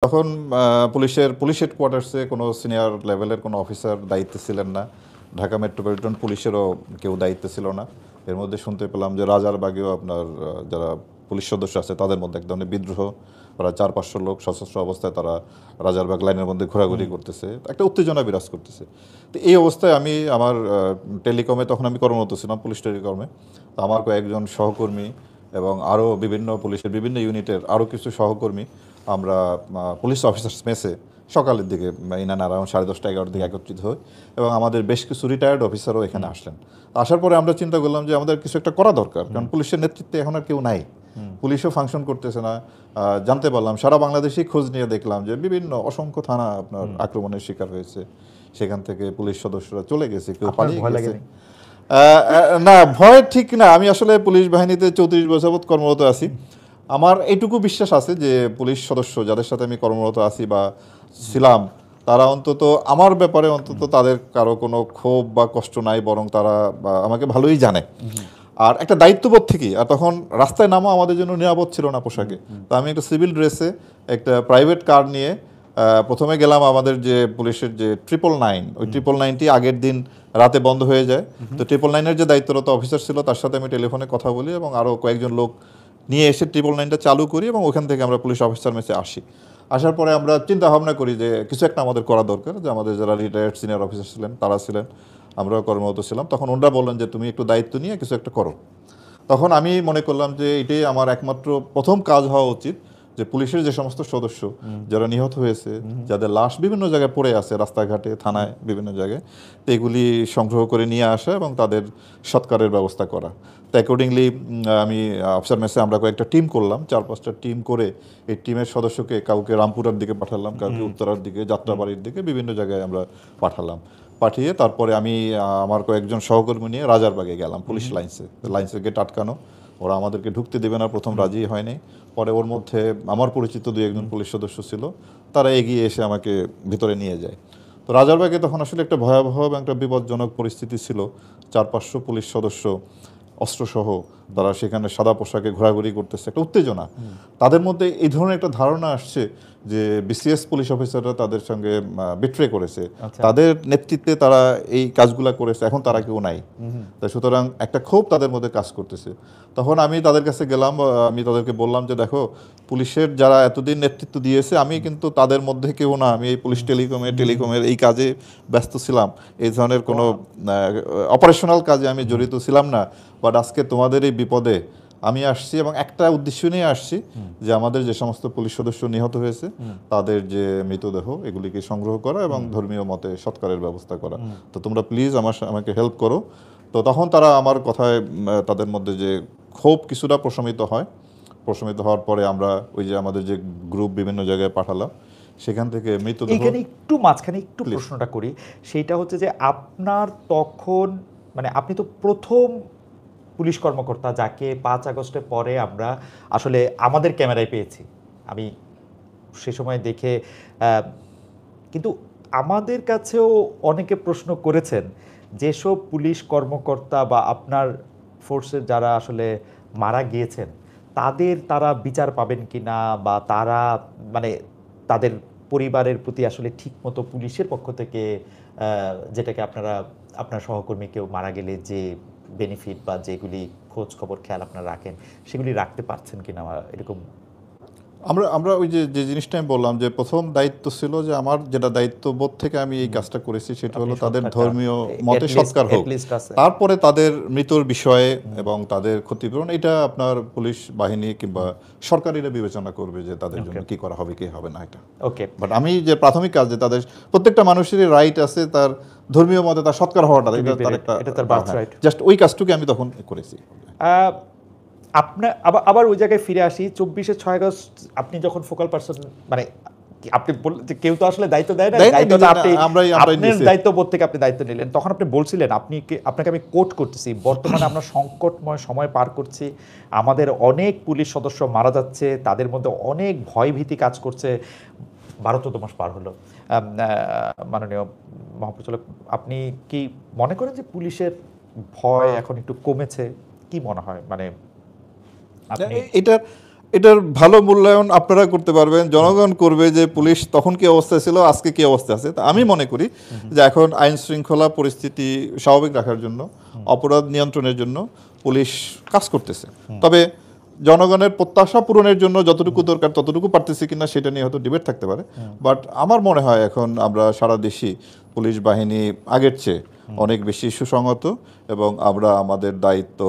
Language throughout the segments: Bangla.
তখন পুলিশ হেডকোয়ার্টার্সে কোনো সিনিয়র লেভেলের কোনো অফিসার দায়িত্বে ছিলেন না। ঢাকা মেট্রোপলিটন পুলিশেরও কেউ দায়িত্বে ছিল না। এর মধ্যে শুনতে পেলাম যে রাজারবাগেও আপনার যারা পুলিশ সদস্য আছে তাদের মধ্যে এক ধরনের বিদ্রোহ, প্রায় 400-500 লোক সশস্ত্র অবস্থায় তারা রাজারবাগ লাইনের মধ্যে ঘোরাঘুরি করতেছে, একটা উত্তেজনা বিরাজ করতেছে। তো এই অবস্থায় আমি আমার টেলিকমে তখন আমি কর্মরত ছিলাম, পুলিশ টেলিকমে। তো আমার কয়েকজন সহকর্মী এবং আরও বিভিন্ন পুলিশের বিভিন্ন ইউনিটের আরও কিছু সহকর্মী আমরা পুলিশ অফিসার্স মেসে সকালের দিকে ইন অ্যান্ড অ্যারাউন্ড 10:30-11টার দিকে একত্রিত হই এবং আমাদের বেশ কিছু রিটায়ার্ড অফিসারও এখানে আসলেন। আসার পরে আমরা চিন্তা করলাম যে আমাদের কিছু একটা করা দরকার, কারণ পুলিশের নেতৃত্বে এখন আর কেউ নাই, পুলিশও ফাংশন করতেছে না। জানতে পারলাম সারা বাংলাদেশেই খোঁজ নিয়ে দেখলাম যে বিভিন্ন অসংখ্য থানা আপনার আক্রমণের শিকার হয়েছে, সেখান থেকে পুলিশ সদস্যরা চলে গেছে, কেউ পালিয়ে গেছে। না, ভয় ঠিক না, আমি আসলে পুলিশ বাহিনীতে 34 বছর যাবত কর্মরত আছি। আমার এইটুকু বিশ্বাস আছে যে পুলিশ সদস্য যাদের সাথে আমি কর্মরত আছি বা ছিলাম, তারা অন্তত আমার ব্যাপারে অন্তত তাদের কারো কোনো ক্ষোভ বা কষ্ট নাই, বরং তারা আমাকে ভালোই জানে। আর একটা দায়িত্ববোধ থেকেই, আর তখন রাস্তায় নামা আমাদের জন্য নিরাপদ ছিল না পোশাকে। তো আমি একটা সিভিল ড্রেসে একটা প্রাইভেট কার নিয়ে প্রথমে গেলাম আমাদের যে পুলিশের যে 999, ওই 999টি আগের দিন রাতে বন্ধ হয়ে যায়। তো 999-এর যে দায়িত্বরত অফিসার ছিল তার সাথে আমি টেলিফোনে কথা বলি এবং আরও কয়েকজন লোক নিয়ে এসে 999টা চালু করি এবং ওখান থেকে আমরা পুলিশ অফিসার মেসে আসি। আসার পরে আমরা চিন্তা ভাবনা করি যে কিছু একটা আমাদের করা দরকার, যে আমাদের যারা রিটায়ার্ড সিনিয়র অফিসার ছিলেন তারা ছিলেন, আমরাও কর্মরত ছিলাম। তখন ওনারা বললেন যে তুমি একটু দায়িত্ব নিয়ে কিছু একটা করো। তখন আমি মনে করলাম যে এটাই আমার একমাত্র প্রথম কাজ হওয়া উচিত, যে পুলিশের যে সমস্ত সদস্য যারা নিহত হয়েছে, যাদের লাশ বিভিন্ন জায়গায় পড়ে আছে, রাস্তাঘাটে, থানায়, বিভিন্ন জায়গায়, তো এগুলি সংগ্রহ করে নিয়ে আসা এবং তাদের সৎকারের ব্যবস্থা করা। তো অ্যাকর্ডিংলি আমি অফিসার মেসে আমরা কয়েকটা টিম করলাম, 4-5টা টিম করে এই টিমের সদস্যকে কাউকে রামপুরার দিকে পাঠালাম, কাউকে উত্তরার দিকে, যাত্রাবাড়ির দিকে, বিভিন্ন জায়গায় আমরা পাঠালাম। পাঠিয়ে তারপরে আমি আমার কয়েকজন সহকর্মী নিয়ে রাজারবাগে গেলাম, পুলিশ লাইন্সের গেট আটকানো, ওরা আমাদেরকে ঢুকতে দেবে না, প্রথম রাজি হয়নি। পরে ওর মধ্যে আমার পরিচিত 2-1 পুলিশ সদস্য ছিল, তারা এগিয়ে এসে আমাকে ভিতরে নিয়ে যায়। তো রাজারবাগে তখন আসলে একটা ভয়াবহ এবং একটা বিপজ্জনক পরিস্থিতি ছিল। 400-500 পুলিশ সদস্য অস্ত্রসহ তারা সেখানে সাদা পোশাকে ঘোরাঘুরি করতেছে, একটা উত্তেজনা। তাদের মধ্যে এই ধরনের একটা ধারণা আসছে যে বিসিএস পুলিশ অফিসাররা তাদের সঙ্গে বিট্রে করেছে, তাদের নেতৃত্বে তারা এই কাজগুলা করেছে, এখন তারা কেউ নাই। তাই সুতরাং একটা ক্ষোভ তাদের মধ্যে কাজ করতেছে। তখন আমি তাদের কাছে গেলাম, আমি তাদেরকে বললাম যে দেখো, পুলিশের যারা এতদিন নেতৃত্ব দিয়েছে আমি কিন্তু তাদের মধ্যে কেউ না, আমি এই পুলিশ টেলিকমের এই কাজে ব্যস্ত ছিলাম, এই ধরনের কোনো অপারেশনাল কাজে আমি জড়িত ছিলাম না। বাট আজকে তোমাদের এই বিপদে আমি আসছি এবং একটা উদ্দেশ্য নিয়ে আসছি, যে আমাদের যে সমস্ত পুলিশ সদস্য নিহত হয়েছে তাদের যে মৃতদেহ এগুলিকে সংগ্রহ করা এবং ধর্মীয় মতে সৎকারের ব্যবস্থা করা। তো তোমরা প্লিজ আমাকে হেল্প করো। তো তখন তারা আমার কথায় তাদের মধ্যে যে ক্ষোভ কিছুটা প্রশমিত হয়। প্রশমিত হওয়ার পরে আমরা ওই যে আমাদের যে গ্রুপ বিভিন্ন জায়গায় পাঠালাম, সেখান থেকে মৃতদেহ। এখানে একটু মাঝখানে একটু প্রশ্নটা করি, সেইটা হচ্ছে যে আপনার তখন মানে আপনি তো প্রথম পুলিশ কর্মকর্তা যাকে 5 আগস্টের পরে আমরা আসলে আমাদের ক্যামেরায় পেয়েছি। আমি সে সময় দেখে, কিন্তু আমাদের কাছেও অনেকে প্রশ্ন করেছেন যেসব পুলিশ কর্মকর্তা বা আপনার ফোর্সের যারা আসলে মারা গিয়েছেন তারা বিচার পাবেন কিনা, বা তারা মানে তাদের পরিবারের প্রতি আসলে ঠিকমতো পুলিশের পক্ষ থেকে যেটাকে আপনার সহকর্মী কেউ মারা গেলে যে বেনিফিট বা যেগুলি খোঁজ খবর খেয়াল আপনারা রাখেন সেগুলি রাখতে পারছেন কিনা, এরকম। আমরা ওই যে জিনিসটা আমি বললাম যে প্রথম দায়িত্ব ছিল যে আমার যেটা দায়িত্ববোধ থেকে আমি এই কাজটা করেছি সেটা হলো তাদের ধর্মীয় মতে সৎকার হোক, তারপরে তাদের মৃত্যুর বিষয়ে এবং তাদের ক্ষতিপূরণ এটা আপনার পুলিশ বাহিনী কিংবা সরকারিরা বিবেচনা করবে যে তাদের জন্য কি করা হবে কি হবে না, এটা ওকে। বাট আমি যে প্রাথমিক কাজ, যে তাদের প্রত্যেকটা মানুষেরই রাইট আছে তার ধর্মীয় মতে তার সৎকার হওয়াটা, এটা তার বার্থরাইট, জাস্ট ওই কাজটুকু আমি তখন করেছি। আপনার আবার ওই জায়গায় ফিরে আসি, 24-6 আগস্ট আপনি যখন ফোকাল পারসন, মানে আপনি বললেন যে কেউ তো আসলে দায়িত্ব দেয় না, দায়িত্বটা আপনার দায়িত্ববোধ থেকে আপনি দায়িত্ব নিলেন। তখন আপনি বলছিলেন, আপনাকে আমি কোট করতেছি, বর্তমানে আমরা সংকটময় সময় পার করছি, আমাদের অনেক পুলিশ সদস্য মারা যাচ্ছে, তাদের মধ্যে অনেক ভয়ভীতি কাজ করছে। 12-14 মাস পার হলো। মাননীয় মহাপরিচালক, আপনি কি মনে করেন যে পুলিশের ভয় এখন একটু কমেছে? কি মনে হয়? মানে এটা এটার ভালো মূল্যায়ন আপনারা করতে পারবেন, জনগণ করবে যে পুলিশ তখন কি অবস্থায় ছিল, আজকে কি অবস্থা আছে। তা আমি মনে করি যে এখন আইন শৃঙ্খলা পরিস্থিতি স্বাভাবিক রাখার জন্য, অপরাধ নিয়ন্ত্রণের জন্য পুলিশ কাজ করতেছে। তবে জনগণের প্রত্যাশা পূরণের জন্য যতটুকু দরকার ততটুকু পারতেছি কিনা সেটা নিয়ে হয়তো ডিবেট থাকতে পারে। বাট আমার মনে হয় এখন আমরা সারা দেশই পুলিশ বাহিনী আগের চেয়ে অনেক বেশি সুসংহত এবং আমরা আমাদের দায়িত্ব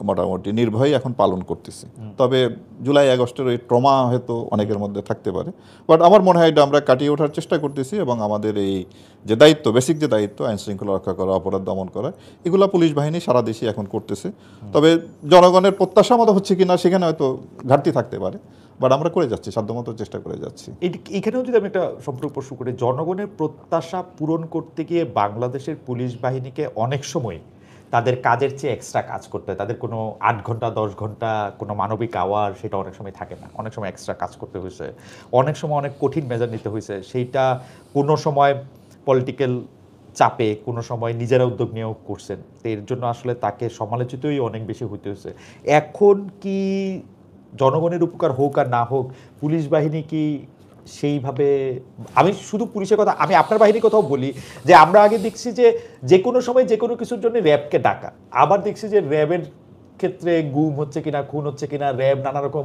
মোটামুটি নির্ভয়ে এখন পালন করতেছি। তবে জুলাই আগস্টের ওই ট্রমা হয়তো অনেকের মধ্যে থাকতে পারে, বাট আমার মনে হয় এটা আমরা কাটিয়ে ওঠার চেষ্টা করতেছি এবং আমাদের এই যে দায়িত্ব, বেসিক যে দায়িত্ব আইন শৃঙ্খলা রক্ষা করা, অপরাধ দমন করা, এগুলা পুলিশ বাহিনী সারা দেশে এখন করতেছে। তবে জনগণের প্রত্যাশা মতো হচ্ছে কিনা সেখানে হয়তো ঘাটতি থাকতে পারে, বাট আমরা করে যাচ্ছি, সাধ্যমতো চেষ্টা করে যাচ্ছি। এখানেও যদি আমি একটা সম্পর্ক প্রশ্ন করি, জনগণের প্রত্যাশা পূরণ করতে গিয়ে বাংলাদেশের পুলিশ বাহিনীকে অনেক সময় তাদের কাজের চেয়ে এক্সট্রা কাজ করতে হয়। তাদের কোনো 8 ঘন্টা 10 ঘন্টা কোনো মানবিক আওয়ার সেটা অনেক সময় থাকে না, অনেক সময় এক্সট্রা কাজ করতে হয়েছে, অনেক সময় অনেক কঠিন মেজার নিতে হয়েছে। সেইটা কোনো সময় পলিটিক্যাল চাপে, কোনো সময় নিজেরা উদ্যোগ নিয়েও করছেন। তো এর জন্য আসলে তাকে সমালোচিতই অনেক বেশি হইতে হয়েছে। এখন কি জনগণের উপকার হোক আর না হোক, পুলিশ বাহিনী কি সেইভাবে, আমি শুধু পুলিশের কথা, আমি আপনার বাহিনীর কথাও বলি যে আমরা আগে দেখছি যে যে কোনো সময় যে কোনো কিছুর জন্য র্যাবকে ডাকা, আবার দেখছি যে র্যাবের ক্ষেত্রে গুম হচ্ছে কিনা, খুন হচ্ছে কিনা, র্যাব নানা রকম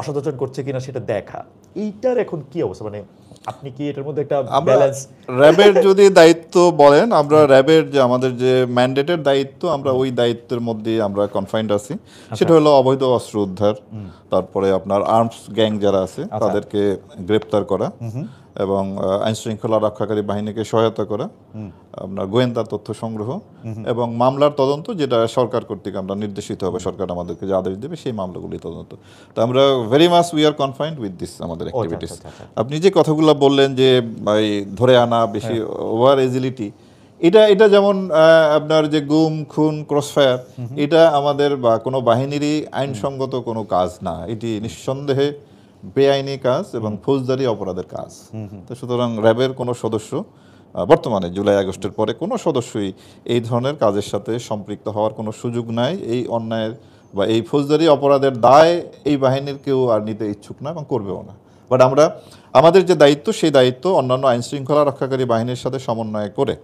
অসদাচরণ করছে কিনা সেটা দেখা। এইটার এখন কি অবস্থা, মানে আপনি কি এটার মধ্যে একটা ব্যালেন্স? র্যাবের যদি দায়িত্ব বলেন, আমরা র্যাবের যে আমাদের যে ম্যান্ডেটের দায়িত্ব, আমরা ওই দায়িত্বের মধ্যে আমরা কনফাইন্ড আছি। সেটা হলো অবৈধ অস্ত্র উদ্ধার, তারপরে আপনার আর্মস গ্যাং যারা আছে তাদেরকে গ্রেপ্তার করা এবং আইন শৃঙ্খলা রক্ষাকারী বাহিনীকে সহায়তা করা, আপনার গোয়েন্দা তথ্য সংগ্রহ এবং মামলার তদন্ত, যেটা সরকার কর্তৃক আমরা নির্দেশিত হবে, সরকার আমাদেরকে যে আদেশ দেবে সেই মামলাগুলি তদন্ত। তো আমরা very much we are confined with this আমাদের অ্যাক্টিভিটিস। আপনি যে কথাগুলো বললেন যে ধরে আনা বেশি ওভার এজিলিটি, এটা যেমন আপনার যে গুম খুন ক্রসফায়ার, এটা আমাদের বা কোনো বাহিনীরই আইনসঙ্গত কোনো কাজ না। এটি নিঃসন্দেহে বেআইনি কাজ এবং ফৌজদারি অপরাধের কাজ। তো সুতরাং র্যাবের কোনো সদস্য বর্তমানে জুলাই আগস্টের পরে কোনো সদস্যই এই ধরনের কাজের সাথে সম্পৃক্ত হওয়ার কোনো সুযোগ নাই। এই অন্যায়ের বা এই ফৌজদারি অপরাধের দায় এই বাহিনীর কেউ আর নিতে ইচ্ছুক না এবং করবেও না। বাট আমরা আমাদের যে দায়িত্ব, সেই দায়িত্ব অন্যান্য আইনশৃঙ্খলা রক্ষাকারী বাহিনীর সাথে সমন্বয় করে,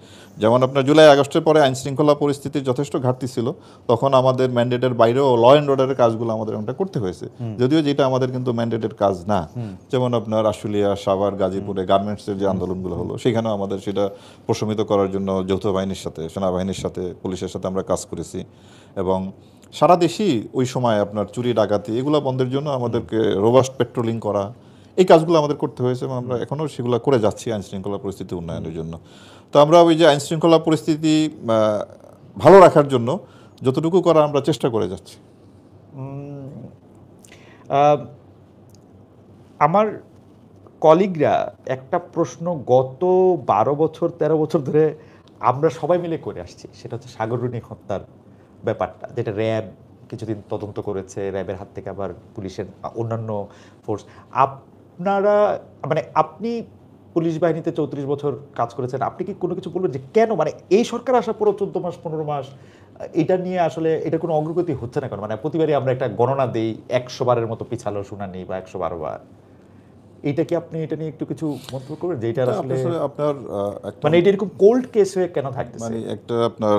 যেমন আপনার জুলাই আগস্টের পরে আইনশৃঙ্খলা পরিস্থিতির যথেষ্ট ঘাটতি ছিল, তখন আমাদের ম্যান্ডেটের বাইরেও ল অ্যান্ড অর্ডারের কাজগুলো আমাদের ওটা করতে হয়েছে, যদিও যেটা আমাদের কিন্তু ম্যান্ডেটের কাজ না। যেমন আপনার আশুলিয়া, সাভার, গাজীপুরে গার্মেন্টসের যে আন্দোলনগুলো হলো, সেখানেও আমাদের সেটা প্রশমিত করার জন্য যৌথ বাহিনীর সাথে, সেনাবাহিনীর সাথে, পুলিশের সাথে আমরা কাজ করেছি। এবং সারা দেশই ওই সময় আপনার চুরি ডাকাতি এগুলো বন্ধের জন্য আমাদেরকে রোবাস্ট পেট্রোলিং করা, এই কাজগুলো আমাদের করতে হয়েছে এবং আমরা এখনও সেগুলো করে যাচ্ছি আইনশৃঙ্খলা পরিস্থিতি উন্নয়নের জন্য। তো আমরা ওই যে আইনশৃঙ্খলা পরিস্থিতি ভালো রাখার জন্য যতটুকু করা আমরা চেষ্টা করে যাচ্ছি। আমার কলিগরা একটা প্রশ্ন গত 12 বছর 13 বছর ধরে আমরা সবাই মিলে করে আসছি, সেটা হচ্ছে সাগররুনি হত্যার ব্যাপারটা, যেটা র্যাব কিছুদিন তদন্ত করেছে, র্যাবের হাত থেকে আবার পুলিশের অন্যান্য ফোর্স। আপনারা, মানে আপনি পুলিশ বাহিনীতে 34 বছর কাজ করেছেন, আপনি কি কোনো কিছু বলবেন যে কেন, মানে এই সরকার আসার পরও 14 মাস 15 মাস এটা নিয়ে আসলে এটা কোনো অগ্রগতি হচ্ছে না কেন? মানে প্রতিবারই আমরা একটা গণনা দেই 100 বারের মতো পিছালো শুনানি বা 112 বার। এটা কি আপনি এটা নিয়ে একটু কিছু মন্তব্য করবেন যে এটা আসলে আপনার মানে এটা এরকম কোল্ড কেস হয়ে কেন থাকতেছে? মানে একটা আপনার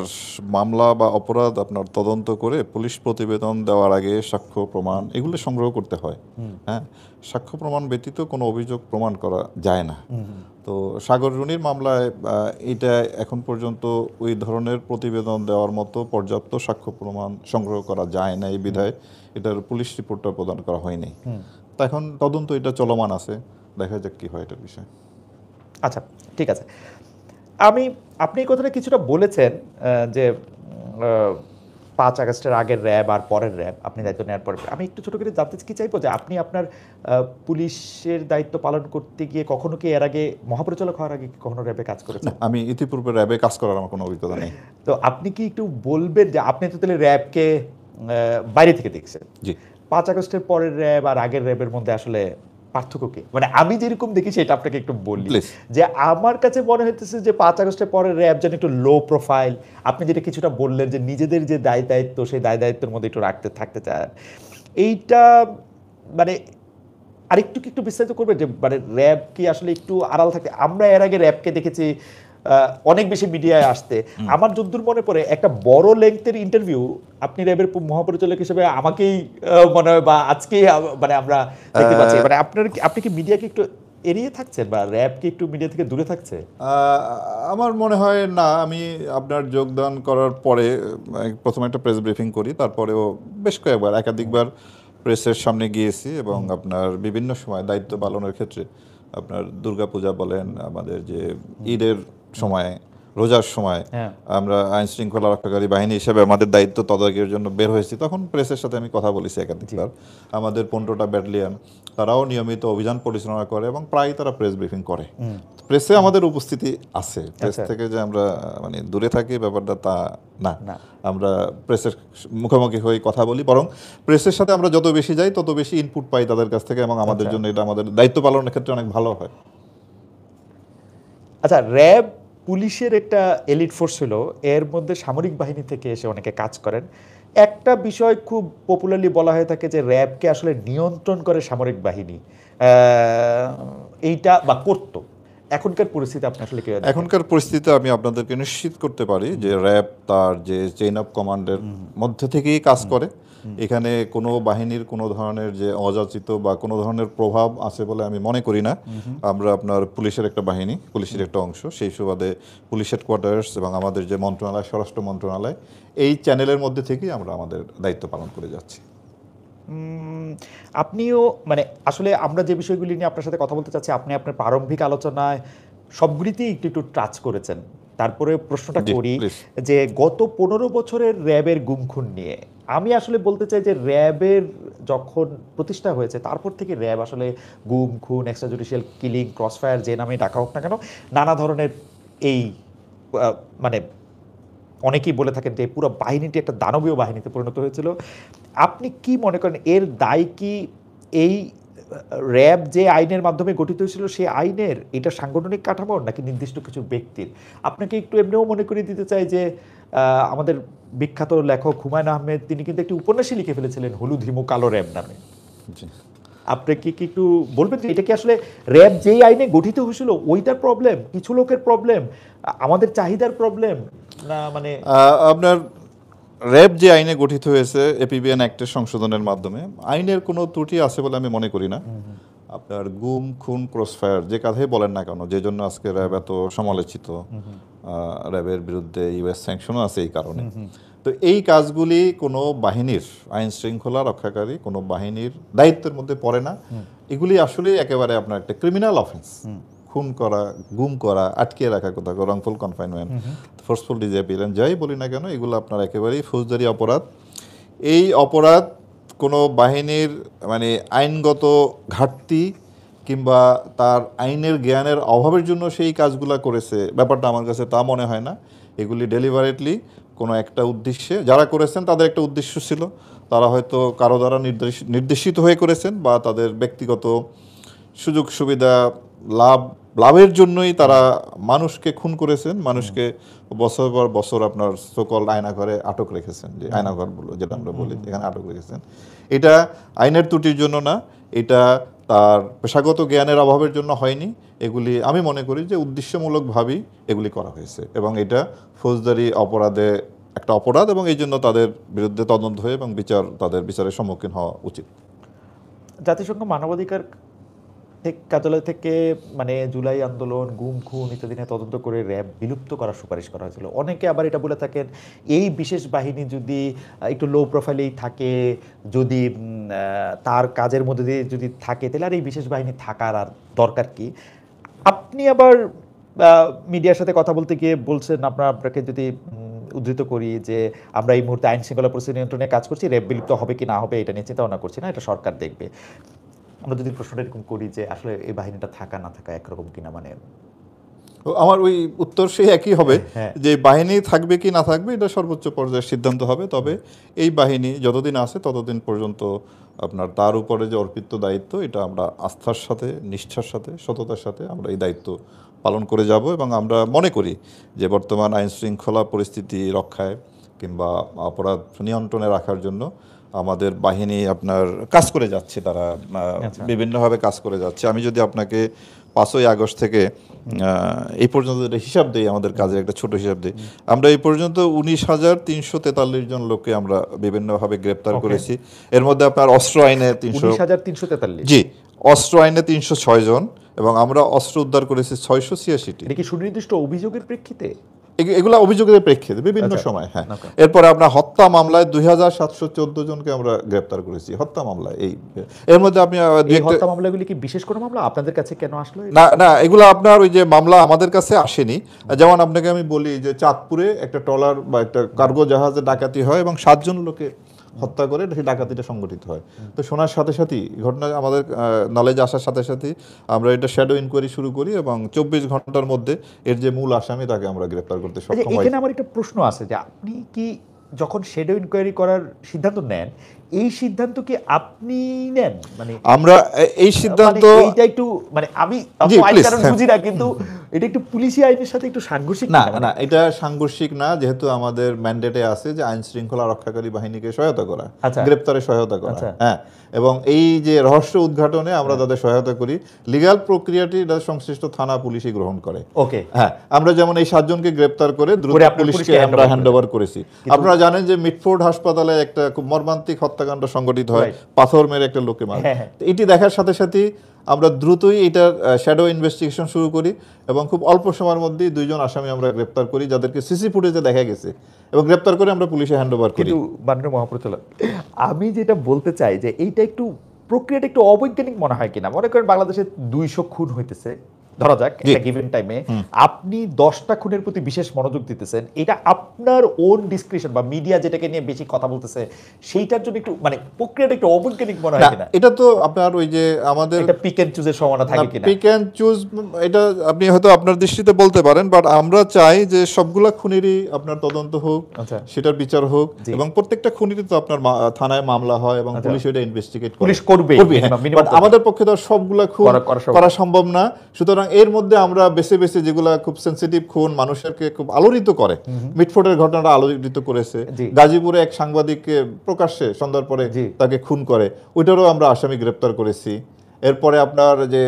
মামলা বা অপরাধ আপনার তদন্ত করে পুলিশ প্রতিবেদন দেওয়ার আগে সাক্ষ্য প্রমাণ এগুলো সংগ্রহ করতে হয়। হ্যাঁ, সাক্ষ্য প্রমাণ ব্যতীত কোনো অভিযোগ প্রমাণ করা যায় না। তো সাগররুনির মামলায় এটা এখন পর্যন্ত ওই ধরনের প্রতিবেদন দেওয়ার মতো পর্যাপ্ত সাক্ষ্য প্রমাণ সংগ্রহ করা যায় না, এই বিধায় এটার পুলিশ রিপোর্টটা প্রদান করা হয়নি। তা এখন তদন্ত এটা চলমান আছে, দেখা যাক কি হয় এটার বিষয়ে। আচ্ছা, ঠিক আছে। আপনি এই কথাটা কিছুটা বলেছেন যে 5 আগস্টের আগের র্যাব আর পরের র্যাব, আপনি দায়িত্ব নেওয়ার পরে। আমি একটু ছোট করে জানতে কি চাইবো যে আপনি আপনার পুলিশের দায়িত্ব পালন করতে গিয়ে কখনো কি এর আগে মহাপরিচালক হওয়ার আগে কখনো র্যাবে কাজ করেছেন? আমি ইতিপূর্বে র্যাবে কাজ করার আমার কোনো অভিজ্ঞতা নেই। তো আপনি কি একটু বলবেন যে আপনি তো তাহলে র্যাবকে বাইরে থেকে দেখছেন, জি, 5 আগস্টের পরের র্যাব আর আগের র্যাবের মধ্যে আসলে পার্থক্য কি? মানে আমি যেরকম দেখি সেটা আপনাকে একটু বলি। যে আমার কাছে মনে হইতেছে যে 5 আগস্টের পরের র্যাব যেন একটু লো প্রোফাইল, আপনি যেটা কিছুটা বললেন যে নিজেদের যে দায় দায়িত্ব সেই দায় দায়িত্বের মধ্যে একটু থাকতে চান, এইটা মানে আরেকটু কি একটু বিস্তারিত করবে যে মানে র্যাব কি আসলে একটু আড়াল থাকে? আমরা এর আগে র্যাবকে দেখেছি অনেক বেশি মিডিয়ায় আসতে। আমার যদ্দূর মনে পড়ে একটা বড় লেংথের ইন্টারভিউ আপনি র্যাবের মহাপরিচালক হিসেবে আমাকেই মনে হয় বা আজকেই মানে আমরা দেখতে পাচ্ছি। মানে আপনি কি মিডিয়াকে একটু এড়িয়ে থাকছেন বা র্যাব কি একটু মিডিয়া থেকে দূরে থাকছে? আমার মনে হয় না। আমি আপনার যোগদান করার পরে প্রথমে একটা প্রেস ব্রিফিং করি, তারপরেও বেশ কয়েকবার একাধিকবার প্রেসের সামনে গিয়েছি এবং আপনার বিভিন্ন সময় দায়িত্ব পালনের ক্ষেত্রে আপনার দুর্গাপূজা বলেন, আমাদের যে ঈদের সময়, রোজার সময় হ্যাঁ। আমরা আইন শৃঙ্খলা রক্ষাকারী বাহিনী হিসেবে আমাদের দায়িত্ব তদারকির জন্য বের হয়েছি, তখন প্রেসের সাথে আমি কথা বলেছি একাধিকবার। আমাদের 15টা ব্যাটালিয়ন তারাও নিয়মিত অভিযান পরিচালনা করে এবং প্রায় তারা প্রেস ব্রিফিং করে। প্রেসে আমাদের উপস্থিতি আছে, প্রেস থেকে যে আমরা মানে দূরে থাকি ব্যাপারটা তা না। আমরা প্রেসের মুখোমুখি হয়ে কথা বলি, বরং প্রেসের সাথে আমরা যত বেশি যাই তত বেশি ইনপুট পাই তাদের কাছ থেকে এবং আমাদের জন্য এটা আমাদের দায়িত্ব পালনের ক্ষেত্রে অনেক ভালো হয়। আচ্ছা, র্যাব পুলিশের একটা এলিট ফোর্স ছিল, এর মধ্যে সামরিক বাহিনী থেকে এসে অনেকে কাজ করেন। একটা বিষয় খুব পপুলারলি বলা হয়ে থাকে যে র্যাবকে আসলে নিয়ন্ত্রণ করে সামরিক বাহিনী, এইটা বা করতো। এখনকার পরিস্থিতি আপনি আসলে কি? এখনকার পরিস্থিতিতে আমি আপনাদেরকে নিশ্চিত করতে পারি যে র্যাব তার যে চেইন অফ কমান্ডের মধ্যে থেকেই কাজ করে। এখানে কোনো বাহিনীর কোনো ধরনের যে অযাচিত বা কোনো ধরনের প্রভাব আছে বলে আমি মনে করি না। আমরা আপনার পুলিশের একটা বাহিনী, পুলিশের একটা অংশ, সেই সুবাদে পুলিশ হেডকোয়ার্টার্স এবং আমাদের যে মন্ত্রণালয়, স্বরাষ্ট্র মন্ত্রণালয়, এই চ্যানেলের মধ্যে থেকেই আমরা আমাদের দায়িত্ব পালন করে যাচ্ছি। আপনিও মানে আসলে আমরা যে বিষয়গুলি নিয়ে আপনার সাথে কথা বলতে চাচ্ছি, আপনি আপনার প্রারম্ভিক আলোচনায় সবগুলিতেই একটু একটু টাচ করেছেন। তারপরে প্রশ্নটা করি যে গত 15 বছরের র্যাবের গুম খুন নিয়ে আমি আসলে বলতে চাই যে র্যাবের যখন প্রতিষ্ঠা হয়েছে তারপর থেকে র্যাব আসলে গুম খুন, এক্সট্রা জুডিশিয়াল কিলিং, ক্রসফায়ার যে নামে ডাকা হোক না কেন, নানা ধরনের এই মানে অনেকেই বলে থাকেন যে পুরো বাহিনীটি একটা দানবীয় বাহিনীতে পরিণত হয়েছিল। আপনি কি মনে করেন এর দায় কি এই র্যাব যে আইনের মাধ্যমে গঠিত হয়েছিল সেই আইনের, এটা সাংগঠনিক কাঠামোর নাকি নির্দিষ্ট কিছু ব্যক্তির? আপনাকে একটু এমনিও মনে করিয়ে দিতে চাই যে আমাদের বিখ্যাত লেখক হুমায়ুন আহমেদ তিনি কিন্তু একটি উপন্যাসই লিখে ফেলেছিলেন হলুদ হিমু কালো র্যাব নামে। আপনি কি একটু বলবেন যে এটা কি আসলে র্যাব যেই আইনে গঠিত হয়েছিল ওইটার প্রবলেম, কিছু লোকের প্রবলেম, আমাদের চাহিদার প্রবলেম, না মানে আপনার র্যাব যে আইনে গঠিত হয়েছে এপিবিএন অ্যাক্টের সংশোধনের মাধ্যমে, আইনের কোনো ত্রুটি আছে বলে আমি মনে করি না। আপনার গুম খুন ক্রসফায়ার যে কথাই বলেন না কেন, যে জন্য আজকে র্যাব এত সমালোচিত, র্যাবের বিরুদ্ধে ইউএস স্যাংশনও আছে এই কারণে। তো এই কাজগুলি কোনো বাহিনীর, আইন শৃঙ্খলা রক্ষাকারী কোনো বাহিনীর দায়িত্বের মধ্যে পড়ে না। এগুলি আসলে একেবারে আপনার একটা ক্রিমিনাল অফেন্স। খুন করা, গুম করা, আটকে রাখা, কোথাও রংফুল কনফাইনমেন্ট, ফোর্সফুল ডিসঅ্যাপিয়ারেন্স, যাই বলি না কেন, এগুলো আপনার একেবারেই ফৌজদারি অপরাধ। এই অপরাধ কোনো বাহিনীর মানে আইনগত ঘাটতি কিংবা তার আইনের জ্ঞানের অভাবের জন্য সেই কাজগুলো করেছে, ব্যাপারটা আমার কাছে তা মনে হয় না। এগুলি ডেলিভারেটলি কোনো একটা উদ্দেশ্যে যারা করেছেন তাদের একটা উদ্দেশ্য ছিল, তারা হয়তো কারো দ্বারা নির্দেশিত হয়ে করেছেন বা তাদের ব্যক্তিগত সুযোগ সুবিধা লাভের জন্যই তারা মানুষকে খুন করেছেন, মানুষকে বছর পর বছর আপনার সকল আয়নাঘরে আটক রেখেছেন, যে আয়নাঘর বলো যেটা আমরা বলি, এখানে আটক রেখেছেন। এটা আইনের ত্রুটির জন্য না, এটা তার পেশাগত জ্ঞানের অভাবের জন্য হয়নি। এগুলি আমি মনে করি যে উদ্দেশ্যমূলকভাবেই এগুলি করা হয়েছে এবং এটা ফৌজদারি অপরাধে একটা অপরাধ এবং এই জন্য তাদের বিরুদ্ধে তদন্ত হয়ে এবং তাদের বিচারের সম্মুখীন হওয়া উচিত। জাতিসংঘ মানবাধিকার কার্যালয় থেকে মানে জুলাই আন্দোলন, গুম খুন ইত্যাদি নিয়ে তদন্ত করে র্যাব বিলুপ্ত করার সুপারিশ করা হয়েছিল। অনেকে আবার এটা বলে থাকেন এই বিশেষ বাহিনী যদি একটু লো প্রোফাইলেই থাকে, যদি তার কাজের মধ্যে দিয়ে যদি থাকে, তাহলে আর এই বিশেষ বাহিনী থাকার আর দরকার কি? আপনি আবার মিডিয়ার সাথে কথা বলতে গিয়ে বলছেন, আপনাকে যদি উদ্ধৃত করি যে আমরা এই মুহূর্তে আইন শৃঙ্খলা পরিস্থিতি নিয়ন্ত্রণে কাজ করছি, র্যাব বিলুপ্ত হবে কি না হবে এটা নিয়ে চিন্তা ভাবনা করছি না, এটা সরকার দেখবে। আমরা যদি প্রশ্নটা এরকম করি যে আসলে এই বাহিনীটা থাকা না থাকা একরকম কিনা, মানে আমার ওই উত্তর সেই একই হবে যে বাহিনী থাকবে কি না থাকবে এটা সর্বোচ্চ পর্যায়ের সিদ্ধান্ত হবে। তবে এই বাহিনী যতদিন আছে ততদিন পর্যন্ত আপনার তার উপরে যে অর্পিত দায়িত্ব, এটা আমরা আস্থার সাথে, নিষ্ঠার সাথে, সততার সাথে আমরা এই দায়িত্ব পালন করে যাব এবং আমরা মনে করি যে বর্তমান আইন শৃঙ্খলা পরিস্থিতি রক্ষায় কিংবা অপরাধ নিয়ন্ত্রণে রাখার জন্য আমাদের বাহিনী আপনার কাজ করে যাচ্ছে, তারা আচ্ছা। বিভিন্নভাবে কাজ করে যাচ্ছে। আমি যদি আপনাকে 5ই আগস্ট থেকে এই পর্যন্ত একটা হিসাব দিই, আমাদের কাজের একটা ছোট হিসাব দিই, আমরা এই পর্যন্ত 19,343 জন লোককে আমরা বিভিন্নভাবে গ্রেপ্তার Okay. করেছি। এর মধ্যে আপনার অস্ত্র আইনে 19,343। জি, অস্ত্র আইনে 306 জন, এবং আমরা অস্ত্র উদ্ধার করেছি 686টি। এটা কি সুনির্দিষ্ট অভিযোগের প্রেক্ষিতে? এগুলা অভিযোগের প্রেক্ষিতে বিভিন্ন আচ্ছা। সময়, হ্যাঁ। Okay. এরপরে আমরা হত্যা মামলায় 2,714 জনকে আমরা গ্রেপ্তার করেছি হত্যা মামলায়। এর মধ্যে আপনি এই হত্যা মামলাগুলি কি বিশেষ কোনো মামলা আপনাদের কাছে কেন আসলো? না না, এগুলো আপনার ওই যে মামলা আমাদের কাছে আসেনি। যেমন আপনাকে আমি বলি যে চাঁদপুরে একটা ট্রলার বা একটা কার্গো জাহাজে ডাকাতি হয় এবং 7 জন লোকে হত্যা করে সেই ডাকাতিটা সংগঠিত হয়। তো শোনার সাথে সাথেই ঘটনা আমাদের নলেজ আসার সাথে সাথেই আমরা এটা শ্যাডো ইনকোয়ারি শুরু করি এবং 24 ঘন্টার মধ্যে এর যে মূল আসামি তাকে আমরা গ্রেপ্তার করতে আচ্ছা, সক্ষম হই। এখানে আমার একটা প্রশ্ন আছে যে আপনি কি যখন শ্যাডো ইনকোয়ারি করার সিদ্ধান্ত নেন, এই সিদ্ধান্ত কি আপনি নেন? মানে আমরা এই সিদ্ধান্ত এইটা একটু মানে আমি জি, আইন please, কানুন হ্যাঁ। বুঝি না, কিন্তু এটা একটু পুলিশি আইনের সাথে একটু সাংঘর্ষিক না কিনা? না, এটা সাংঘর্ষিক না, যেহেতু আমাদের ম্যান্ডেটে আছে যে আইন শৃঙ্খলা রক্ষাকারী বাহিনীকে সহায়তা করা, আচ্ছা। গ্রেপ্তারে সহায়তা করা, আচ্ছা। হ্যাঁ। এবং এই যে রহস্য উদ্ঘাটনে আমরা তাদের সহায়তা করি। লিগ্যাল প্রক্রিয়াটি এটা সংশ্লিষ্ট থানা পুলিশই গ্রহণ করে। ওকে। হ্যাঁ, আমরা যেমন এই 7 জনকে গ্রেপ্তার করে দ্রুত করে আপনার পুলিশকে পুলিশকে আমরা hand হ্যান্ড ওভার করেছি। আপনারা জানেন যে মিটফোর্ড হাসপাতালে একটা খুব মর্মান্তিক হত্যাকাণ্ড সংঘটিত হয়, Right. পাথর মেরে একটা লোককে মারে। হ্যাঁ, হ্যাঁ। তো এটি দেখার সাথে সাথেই আমরা দ্রুতই এটার শ্যাডো ইনভেস্টিগেশন শুরু করি এবং খুব অল্প সময়ের মধ্যেই 2 জন আসামি আমরা গ্রেপ্তার করি, যাদেরকে সিসি ফুটেজে দেখা গেছে, এবং গ্রেপ্তার করে আমরা পুলিশে হ্যান্ড ওভার করি। কিন্তু মাননীয় মহাপরিচালক, আমি যেটা বলতে চাই যে এইটা একটু প্রক্রিয়াটা একটু অবৈজ্ঞানিক মনে হয় কিনা? মনে করেন বাংলাদেশে 200 খুন হইতেছে ধরা যাক একটা গিভেন টাইমে, আপনি 10টা খুনের প্রতি বিশেষ মনোযোগ দিতেছেন, এটা আপনার ওন ডিসক্রিপশন বা মিডিয়া যেটাকে নিয়ে বেশি কথা বলতেছে সেইটার জন্য একটু মানে প্রক্রিয়াটা একটু অবৈজ্ঞানিক মনে হয় না, কিনা? এটা তো আপনার ওই যে আমাদের এটা পিক এন্ড চুজের সমানা থাকে কিনা? পিক অ্যান্ড চুজ, এটা আপনি হয়তো আপনার দৃষ্টিতে বলতে পারেন, বাট আমরা চাই যে সবগুলা খুনেরই আপনার তদন্ত হোক, আচ্ছা। সেটার বিচার হোক, জি। এবং প্রত্যেকটা খুনেরই তো আপনার থানায় মামলা হয় এবং আচ্ছা। পুলিশ এটা ইনভেস্টিগেট পুলিশ করবে, minimum বাট আমাদের পক্ষে তো আর সবগুলা খুন করা সম্ভব করা সম্ভব না। সুতরাং এর মধ্যে আমরা বেছে বেছে যেগুলা খুব সেনসিটিভ খুন, মানুষকে খুব আলোড়িত করে, মিটফোর্ডের ঘটনাটা আলোড়িত করেছে, জি। গাজীপুরে এক সাংবাদিককে প্রকাশ্যে সন্ধ্যার পরে জি। তাকে খুন করে, ওইটারও আমরা আসামি গ্রেপ্তার করেছি। এরপরে আপনার যে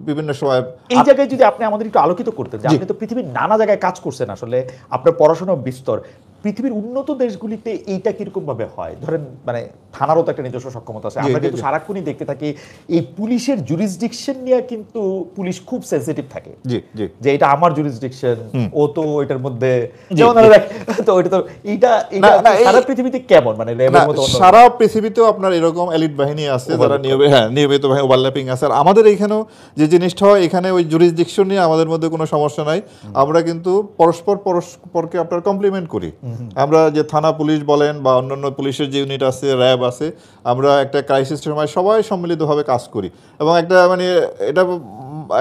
বিভিন্ন সময় এই জায়গায় যদি আপনি আমাদের একটু আলোকিত করতেন যে আপনি তো পৃথিবীর নানা জায়গায় কাজ করছেন, আসলে আপনার পড়াশোনা বিস্তর, পৃথিবীর উন্নত দেশগুলিতে এইটা কিরকম ভাবে হয়? ধরেন মানে থানারও তো একটা নিজস্ব সক্ষমতা আছে, আমরা কিন্তু সারাক্ষণই দেখতে থাকি এই পুলিশের জুরিসডিকশন নিয়ে কিন্তু পুলিশ খুব সেনসিটিভ থাকে, জি জি যে এটা আমার জুরিসডিকশন, ও তো এটার মধ্যে জি, যেমন জি। তো এটা তো এইটা না, না, সারা পৃথিবীতে কেমন মানে না, র্যাবের মতো অন্য- সারা পৃথিবীতেও আপনার এরকম এলিট বাহিনী আছে যারা নিয়মিত ওভারল্যাপিং আছে। আর আমাদের এইখানেও যে জিনিসটা হয়, এখানে ওই জুরিসডিকশন নিয়ে আমাদের মধ্যে কোনো সমস্যা নাই। আমরা কিন্তু পরস্পরকে আপনার কমপ্লিমেন্ট করি। আমরা যে থানা পুলিশ বলেন বা অন্যান্য পুলিশের যে ইউনিট আছে, র্যাব আছে, আমরা একটা ক্রাইসিসের সময় সবাই সম্মিলিতভাবে কাজ করি এবং একটা মানে এটা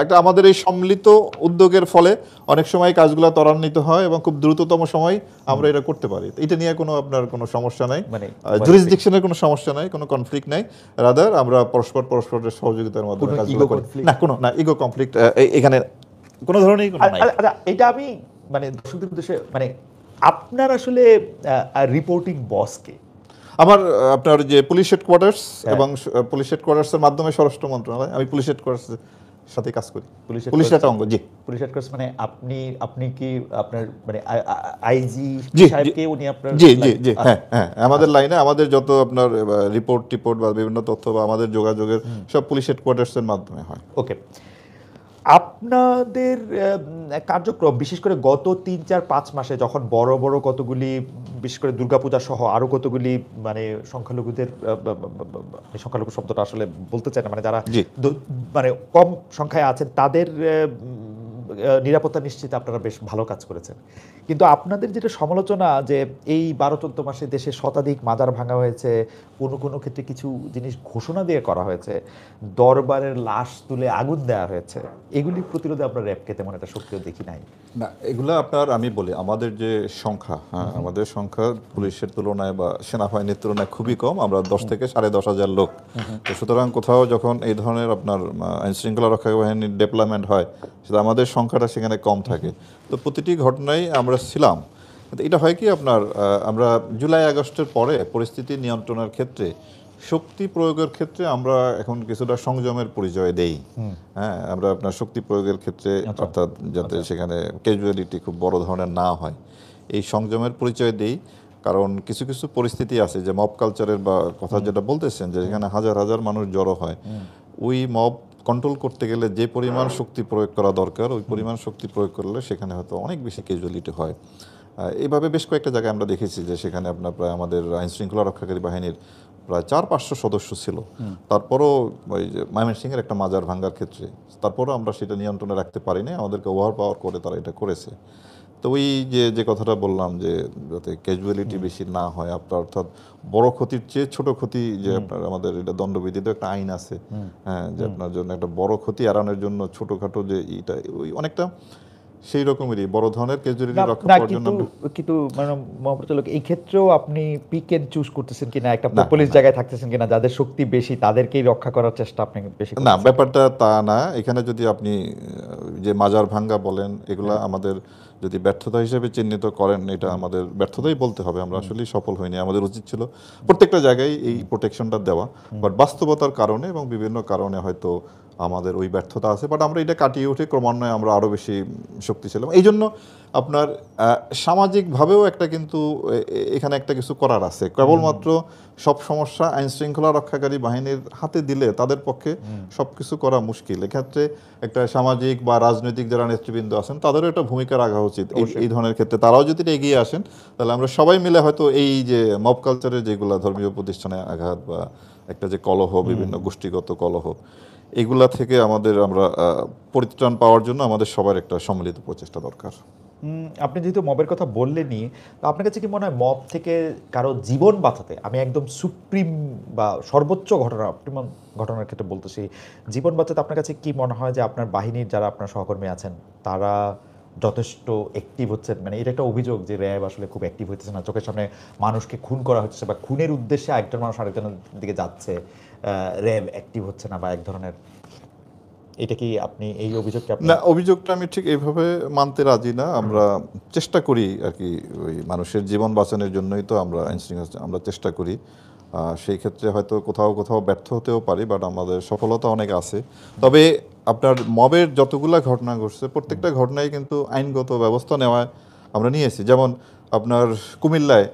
একটা আমাদের এই সম্মিলিত উদ্যোগের ফলে অনেক সময় কাজগুলো ত্বরান্বিত হয় এবং খুব দ্রুততম সময় আমরা এটা করতে পারি। এটা নিয়ে কোনো আপনার কোনো সমস্যা নাই, মানে জুরিসডিকশনের কোনো সমস্যা নাই, কোনো কনফ্লিক্ট নাই। রাদার আমরা পরস্পরের সহযোগিতার মাধ্যমে কোনো কাজগুলো ego করি। conflict? না, কোনো না ইগো কনফ্লিক্ট এখানে কোনো ধরনের কোনো নাই। আচ্ছা, এটা আমি মানে দর্শকদের উদ্দেশ্যে মানে আপনার আসলে রিপোর্টিং বসকে আমার আপনার যে পুলিশ হেডকোয়ার্টার্স এবং পুলিশ হেডকোয়ার্টার্সের মাধ্যমে স্বরাষ্ট্র মন্ত্রণালয়, আমি পুলিশ হেডকোয়ার্টার্সের সাথে কাজ করি, পুলিশের একটা অঙ্গ। জি, পুলিশ হেডকোয়ার্টার্স মানে আপনি কি আপনার মানে আইজি জি, সাহেবকে উনি আপনার জি জি জি, হ্যাঁ হ্যাঁ, আমাদের লাইনে আমাদের যত আপনার রিপোর্ট বা বিভিন্ন তথ্য বা আমাদের যোগাযোগের সব পুলিশ হেডকোয়ার্টার্সের মাধ্যমে হয়। ওকে। আপনাদের কার্যক্রম বিশেষ করে গত 3-4-5 মাসে যখন বড় বড় কতগুলি বিশেষ করে দুর্গাপূজা সহ আরো কতগুলি মানে সংখ্যালঘুদের সংখ্যালঘু শব্দটা আসলে বলতে চাই না, মানে যারা জি। মানে কম সংখ্যায় আছেন তাদের নিরাপত্তা নিশ্চিত আপনারা বেশ ভালো কাজ করেছেন, কিন্তু আপনাদের যেটা সমালোচনা যে এই 12-14 মাসে দেশে শতাধিক মাজার ভাঙা হয়েছে, কোনো কোনো ক্ষেত্রে কিছু জিনিস ঘোষণা দিয়ে করা হয়েছে, দরবারের লাশ তুলে আগুন দেওয়া হয়েছে, এগুলি প্রতিরোধে আমরা র্যাবকে তেমন একটা সক্রিয় দেখি নাই। না, এগুলো আপনার আমি বলি আমাদের যে সংখ্যা, হ্যাঁ, আমাদের সংখ্যা পুলিশের তুলনায় বা সেনাবাহিনীর তুলনায় খুবই কম। আমরা 10 থেকে 10,500 লোক। তো সুতরাং কোথাও যখন এই ধরনের আপনার আইন শৃঙ্খলা রক্ষা বাহিনীর ডেভেলপমেন্ট হয়, সেটা আমাদের সংখ্যাটা সেখানে কম থাকে। তো প্রতিটি ঘটনায় আমরা ছিলাম কিন্তু এটা হয় কি আপনার আমরা জুলাই আগস্টের পরে পরিস্থিতি নিয়ন্ত্রণের ক্ষেত্রে শক্তি প্রয়োগের ক্ষেত্রে আমরা এখন কিছুটা সংযমের পরিচয় দেই। হ্যাঁ, আমরা আপনার শক্তি প্রয়োগের ক্ষেত্রে অর্থাৎ যাতে সেখানে ক্যাজুয়ালিটি খুব বড় ধরনের না হয়, এই সংযমের পরিচয় দেই। কারণ কিছু কিছু পরিস্থিতি আছে যে মব কালচারের বা কথা যেটা বলতেছেন, যে যেখানে হাজার হাজার মানুষ জড়ো হয়, ওই মব কন্ট্রোল করতে গেলে যে পরিমাণ শক্তি প্রয়োগ করা দরকার, ওই পরিমাণ শক্তি প্রয়োগ করলে সেখানে হয়তো অনেক বেশি ক্যাজুয়ালিটি হয়। এইভাবে বেশ কয়েকটা জায়গায় আমরা দেখেছি যে সেখানে আপনার প্রায় আমাদের আইন শৃঙ্খলা রক্ষাকারী বাহিনীর প্রায় 400-500 সদস্য ছিল, তারপরও ওই যে ময়মনসিংহের একটা মাজার ভাঙ্গার ক্ষেত্রে তারপরও আমরা সেটা নিয়ন্ত্রণে রাখতে পারিনি, আমাদেরকে ওভার পাওয়ার করে তারা এটা করেছে। তো ওই যে যে কথাটা বললাম যে যাতে ক্যাজুয়ালিটি বেশি না হয় আপনার, অর্থাৎ বড় ক্ষতির চেয়ে ছোট ক্ষতি, যে আপনার আমাদের এটা দণ্ডবিধিতে একটা আইন আছে, হ্যাঁ, যে আপনার জন্য একটা বড় ক্ষতি এড়ানোর জন্য ছোটখাটো যে এইটা ওই অনেকটা সেই রকমেরই বড় ধরনের ক্যাজুয়ালিটি রক্ষা না, করার জন্য কিন্তু মানে মহাপরিচালক এই ক্ষেত্রেও আপনি পিক এন্ড চুজ করতেছেন কিনা, একটা না, পুলিশ জায়গায় থাকতেছেন কিনা, যাদের শক্তি বেশি তাদেরকেই রক্ষা করার চেষ্টা আপনি বেশি না, করতেছেন? ব্যাপারটা তা না। এখানে যদি আপনি যে মাজার ভাঙ্গা বলেন, এগুলা আমাদের যদি ব্যর্থতা হিসেবে চিহ্নিত করেন, এটা আমাদের ব্যর্থতাই বলতে হবে। আমরা আসলেই সফল হইনি। আমাদের উচিত ছিল প্রত্যেকটা জায়গায় এই প্রোটেকশনটা দেওয়া, বাট বাস্তবতার কারণে এবং বিভিন্ন কারণে হয়তো আমাদের ওই ব্যর্থতা আছে। বাট আমরা এটা কাটিয়ে উঠে ক্রমান্বয়ে আমরা আরও বেশি শক্তিশালী। এই জন্য আপনার সামাজিকভাবেও একটা কিন্তু এখানে একটা কিছু করার আছে। কেবলমাত্র সব সমস্যা আইন শৃঙ্খলা রক্ষাকারী বাহিনীর হাতে দিলে তাদের পক্ষে সব কিছু করা মুশকিল। এক্ষেত্রে একটা সামাজিক বা রাজনৈতিক যারা নেতৃবৃন্দ আছেন তাদেরও একটা ভূমিকা রাখা উচিত এই ধরনের ক্ষেত্রে। তারাও যদি এগিয়ে আসেন, তাহলে আমরা সবাই মিলে হয়তো এই যে মব কালচারের যেগুলো ধর্মীয় প্রতিষ্ঠানে আঘাত বা একটা যে কলহ, বিভিন্ন গোষ্ঠীগত কলহ, এগুলা থেকে আমরা পরিত্রাণ পাওয়ার জন্য আমাদের সবার একটা সম্মিলিত প্রচেষ্টা দরকার। আপনি যেহেতু মবের কথা বললেনই, তো আপনার কাছে কি মনে হয় মব থেকে কারো জীবন বাঁচাতে, আমি একদম সুপ্রিম বা সর্বোচ্চ ঘটনা, অপটিমাম ঘটনার ক্ষেত্রে বলতেছি, জীবন বাঁচাতে আপনার কাছে কি মনে হয় যে আপনার বাহিনীর যারা আপনার সহকর্মী আছেন তারা যথেষ্ট অ্যাক্টিভ হচ্ছেন? মানে এটা একটা অভিযোগ যে র্যাব আসলে খুব অ্যাক্টিভ হইতেছে না, চোখের সামনে মানুষকে খুন করা হচ্ছে বা খুনের উদ্দেশ্যে একজন মানুষ আরেকজনের দিকে যাচ্ছে, র্যাব অ্যাক্টিভ হচ্ছে না বা এক ধরনের, এটা কি আপনি এই অভিযোগটা? না, অভিযোগটা আমি ঠিক এইভাবে মানতে রাজি না। আমরা চেষ্টা করি আর কি, ওই মানুষের জীবন বাঁচানোর জন্যই তো আমরা আইন শৃঙ্খলা আমরা চেষ্টা করি। সেই ক্ষেত্রে হয়তো কোথাও কোথাও ব্যর্থ হতেও পারি, বাট আমাদের সফলতা অনেক আছে। তবে আপনার মবের যতগুলা ঘটনা ঘটছে প্রত্যেকটা ঘটনায় কিন্তু আইনগত ব্যবস্থা নেওয়ায় আমরা নিয়েছি। যেমন আপনার কুমিল্লায়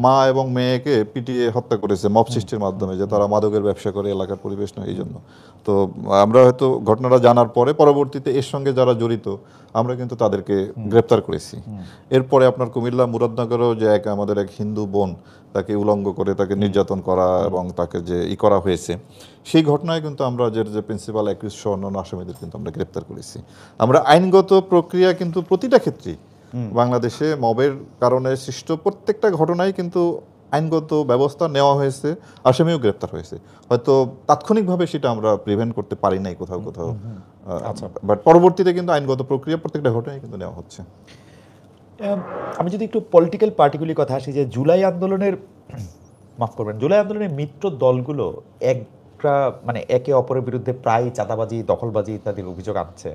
মা এবং মেয়েকে পিটিয়ে হত্যা করেছে মব সৃষ্টির মাধ্যমে, যে তারা মাদকের ব্যবসা করে, এলাকার পরিবেশ নয় এই জন্য। তো আমরা হয়তো ঘটনাটা জানার পরে পরবর্তীতে এর সঙ্গে যারা জড়িত আমরা কিন্তু তাদেরকে গ্রেপ্তার করেছি। এরপরে আপনার কুমিল্লা মুরাদনগরেও যে আমাদের এক হিন্দু বোন, তাকে উলঙ্গ করে তাকে নির্যাতন করা এবং তাকে যে করা হয়েছে, সেই ঘটনায় কিন্তু আমরা যে প্রিন্সিপাল অ্যাকিউজড সহ অন্যান্য আসামিদের কিন্তু আমরা গ্রেপ্তার করেছি। আমরা আইনগত প্রক্রিয়া কিন্তু প্রতিটা ক্ষেত্রেই বাংলাদেশে মবের কারণে সৃষ্ট প্রত্যেকটা ঘটনায় কিন্তু আইনগত ব্যবস্থা নেওয়া হয়েছে, আসামিও গ্রেপ্তার হয়েছে। হয়তো তাৎক্ষণিকভাবে সেটা আমরা প্রিভেন্ট করতে পারি নাই কোথাও কোথাও, বাট পরবর্তীতে কিন্তু আইনগত প্রক্রিয়া প্রত্যেকটা ঘটনায় কিন্তু নেওয়া হচ্ছে। আমি যদি একটু পলিটিক্যাল পার্টিগুলির কথা আসি, যে জুলাই আন্দোলনের, মাফ করবেন, জুলাই আন্দোলনের মিত্র দলগুলো একটা মানে একে অপরের বিরুদ্ধে প্রায় চাঁদাবাজি, দখলবাজি ইত্যাদির অভিযোগ আনছে।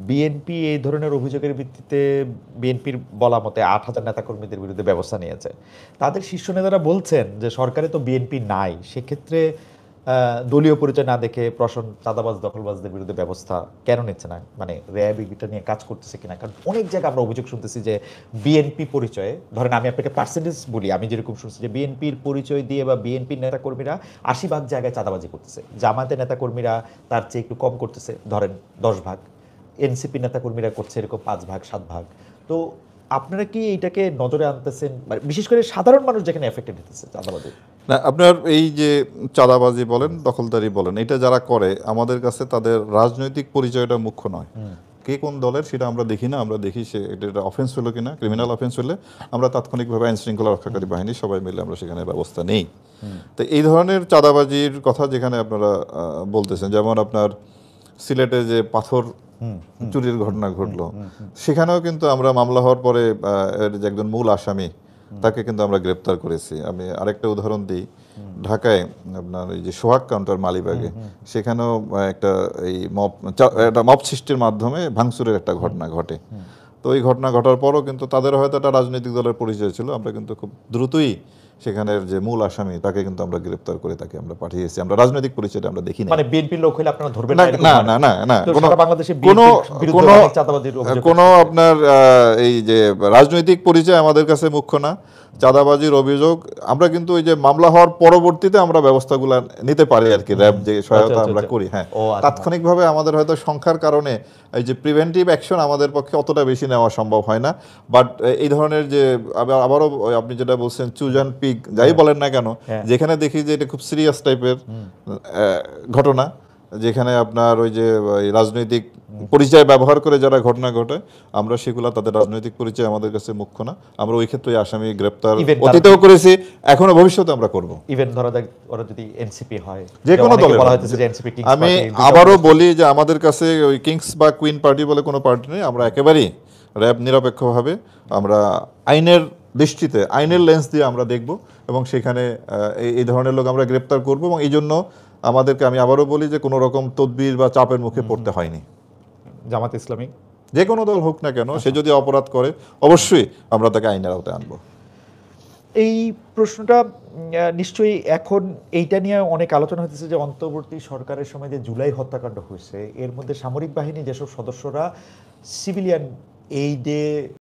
বিএনপি এই ধরনের অভিযোগের ভিত্তিতে বিএনপির বলা মতে 8,000 নেতাকর্মীদের বিরুদ্ধে ব্যবস্থা নিয়েছে। তাদের শীর্ষ নেতারা বলছেন যে সরকারে তো বিএনপি নাই, সেক্ষেত্রে দলীয় পরিচয় না দেখে প্রশাসন চাঁদাবাজ, দখলবাজদের বিরুদ্ধে ব্যবস্থা কেন নিচ্ছে না? মানে র্যাব এটা নিয়ে কাজ করতেছে কিনা? কারণ অনেক জায়গায় আমরা অভিযোগ শুনতেছি যে বিএনপি পরিচয়ে, ধরেন আমি আপনাকে পার্সেন্টেজ বলি, আমি যেরকম শুনছি যে বিএনপির পরিচয় দিয়ে বা বিএনপির নেতাকর্মীরা 80% জায়গায় চাঁদাবাজি করতেছে, জামায়াতের নেতাকর্মীরা তার চেয়ে একটু কম করতেছে, ধরেন 10%, এনসিপি নেতাকর্মীরা করছে এরকম 5-7 ভাগ। তো আপনারা কি এইটাকে নজরে আনতেছেন, বিশেষ করে সাধারণ মানুষ যেখানে এফেক্টেড হতেছে চাঁদাবাজি? না, আপনার এই যে চাঁদাবাজি বলেন, দখলদারি বলেন, এটা যারা করে আমাদের কাছে তাদের রাজনৈতিক পরিচয়টা মুখ্য নয়। কে কোন দলের সেটা আমরা দেখি না, আমরা দেখি সে এটা অফেন্স হলো কিনা, ক্রিমিনাল অফেন্স হলে আমরা তাৎক্ষণিকভাবে আইন শৃঙ্খলা রক্ষাকারী বাহিনী সবাই মিলে আমরা সেখানে ব্যবস্থা নেই। তো এই ধরনের চাঁদাবাজির কথা যেখানে আপনারা বলতেছেন, যেমন আপনার সিলেটে যে পাথর চুরির ঘটনা ঘটলো, সেখানেও কিন্তু আমরা মামলা হওয়ার পরে এর যে একজন মূল আসামি তাকে কিন্তু আমরা গ্রেপ্তার করেছি। আমি আরেকটা উদাহরণ দিই, ঢাকায় আপনার এই যে সোহাগ কাউন্টার মালিবাগে, সেখানেও একটা মব সৃষ্টির মাধ্যমে ভাঙচুরের একটা ঘটনা ঘটে। তো ওই ঘটনা ঘটার পরও কিন্তু তাদের হয়তো একটা রাজনৈতিক দলের পরিচয় ছিল, আমরা কিন্তু খুব দ্রুতই সেখানের যে মূল আসামি তাকে কিন্তু আমরা গ্রেপ্তার করে তাকে আমরা পাঠিয়েছি। আমরা রাজনৈতিক পরিচয়টা আমরা দেখি না। মানে বিএনপির লোক হলে আপনারা ধরবেন না না এরকম না মানে? না না না তো কোনো সারা বাংলাদেশে কোনো বিএনপির বিরুদ্ধে কোনো অনেক চাঁদাবাজির অভিযোগ কোনো আসছে। আপনার এই যে রাজনৈতিক পরিচয় আমাদের কাছে মুখ্য না। চাঁদাবাজির অভিযোগ আমরা কিন্তু ওই যে মামলা হওয়ার পরবর্তীতে আমরা ব্যবস্থাগুলো নিতে পারি আর কি, র্যাব যে সহায়তা আচ্ছা, আমরা আচ্ছা। করি। হ্যাঁ, ও আচ্ছা। তাৎক্ষণিকভাবে আমাদের হয়তো সংখ্যার কারণে এই যে প্রিভেন্টিভ অ্যাকশন আমাদের পক্ষে অতটা বেশি নেওয়া সম্ভব হয় না। বাট এই ধরনের যে আবারও আপনি যেটা বলছেন চুজ অ্যান্ড পিক যাই বলেন না কেন, হ্যাঁ। যেখানে দেখি যে এটা খুব সিরিয়াস টাইপের ঘটনা, যেখানে আপনার ওই যে ওই রাজনৈতিক পরিচয় ব্যবহার করে যারা ঘটনা ঘটে, আমরা সেগুলো তাদের রাজনৈতিক পরিচয় আমাদের কাছে মুখ্য না। আমরা ওই ক্ষেত্রে ওই আসামি গ্রেপ্তার Even অতীতেও করেছি, এখনো ভবিষ্যতে আমরা করব। ইভেন ধরা যাক ওরা যদি এনসিপি হয়, যে কোনো অনেকে দলের বলা হচ্ছে যে এনসিপি কিংস আমি পার্টি, আবারও বলি যে আমাদের কাছে ওই কিংস বা কুইন পার্টি বলে কোনো পার্টি নেই। আমরা একেবারেই র্যাব নিরপেক্ষভাবে আমরা আইনের দৃষ্টিতে আইনের লেন্স দিয়ে আমরা দেখব এবং সেখানে এই ধরনের লোক আমরা গ্রেপ্তার করব। এবং এই জন্য আমাদেরকে, আমি আবারও বলি যে কোনো রকম তদবির বা চাপের মুখে পড়তে হয়নি। জামাত ইসলামী যে কোনো দল হোক না কেন, সে যদি অপরাধ করে অবশ্যই আমরা তাকে আইনের আওতায় আনবো। এই প্রশ্নটা নিশ্চয়ই এখন এইটা নিয়ে অনেক আলোচনা হতেছে যে অন্তর্বর্তী সরকারের সময় যে জুলাই হত্যাকাণ্ড হয়েছে এর মধ্যে সামরিক বাহিনী যেসব সদস্যরা সিভিলিয়ান এইডে